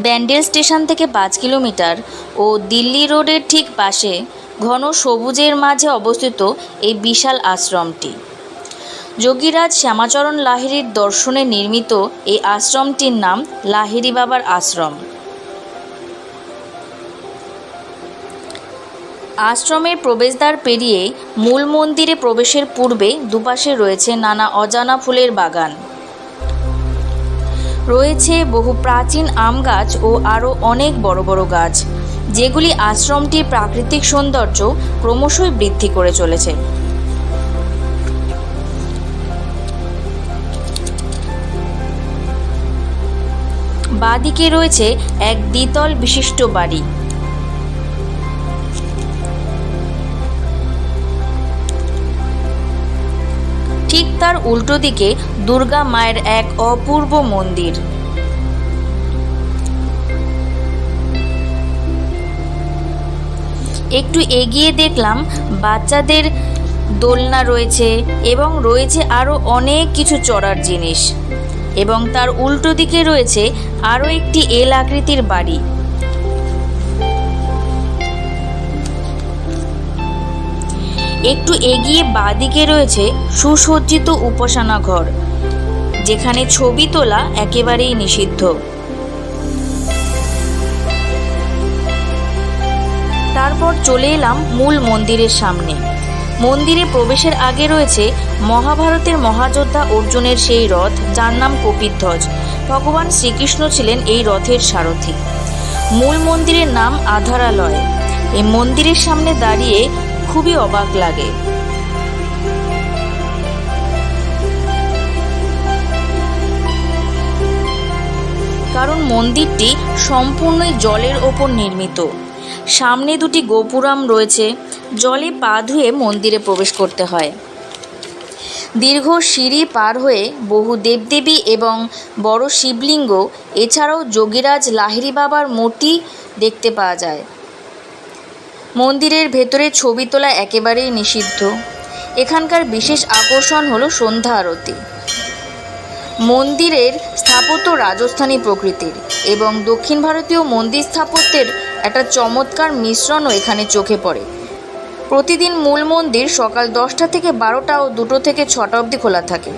Bandel station থেকে 5 kilometre ও দিল্লি রোডের ঠিক পাশে ঘন সবুজের মাঝে অবস্থিত এই বিশাল আশ্রমটি। যোগীরাজ শ্যামাচরণ লাহিড়ীর দর্শনে নির্মিত এই আশ্রমটির নাম লাহিড়ী বাবার আশ্রম। আশ্রমের প্রবেশদ্বার পেরিয়ে মূল মন্দিরে প্রবেশের পূর্বে দুপাশে রয়েছে নানা অজানা ফুলের বাগান, রয়েছে বহু প্রাচীন আম গাছ ও আরও অনেক বড় বড় গাছ, যেগুলি আশ্রমটির প্রাকৃতিক সৌন্দর্য ক্রমশই বৃদ্ধি করে চলেছে। বাঁদিকে রয়েছে এক দ্বিতল বিশিষ্ট বাড়ি। ঠিক তার উল্টো দিকে দুর্গা মায়ের এক অপূর্ব মন্দির। একটু এগিয়ে দেখলাম বাচ্চাদের দোলনা রয়েছে এবং রয়েছে আরও অনেক কিছু চড়ার জিনিস, এবং তার উল্টো দিকে রয়েছে আরও একটি এল আকৃতির বাড়ি। একটু এগিয়ে বাঁদিকে রয়েছে সুসজ্জিত উপাসনা ঘর, যেখানে ছবি তোলা একেবারেই নিষিদ্ধ। তারপর চলে এলাম মূল মন্দিরের সামনে। মন্দিরে প্রবেশের আগে রয়েছে মহাভারতের মহাযোদ্ধা অর্জুনের সেই রথ, যার নাম কপিধ্বজ। ভগবান শ্রীকৃষ্ণ ছিলেন এই রথের সারথি। মূল মন্দিরের নাম আধারালয়। এই মন্দিরের সামনে দাঁড়িয়ে খুবই অবাক লাগে। কারণ মন্দিরটি সম্পূর্ণই জলের ওপর নির্মিত। সামনে দুটি গোপুরম রয়েছে। জলে পা ধুয়ে মন্দিরে প্রবেশ করতে হয়। দীর্ঘ সিঁড়ি পার হয়ে বহু দেবদেবী এবং বড় শিবলিঙ্গ, এছাড়াও যোগীরাজ লাহিড়ী বাবার মূর্তি দেখতে পাওয়া যায়। মন্দিরের ভেতরে ছবি তোলা একেবারেই নিষিদ্ধ। এখানকার বিশেষ আকর্ষণ হলো সন্ধ্যা আরতি। মন্দিরের স্থাপত্য রাজস্থানী প্রকৃতির এবং দক্ষিণ ভারতীয় মন্দির স্থাপত্যের একটা চমৎকার মিশ্রণও এখানে চোখে পড়ে। প্রতিদিন মূল মন্দির সকাল 10টা থেকে 12টা ও 2টো থেকে 6টা অবধি খোলা থাকে।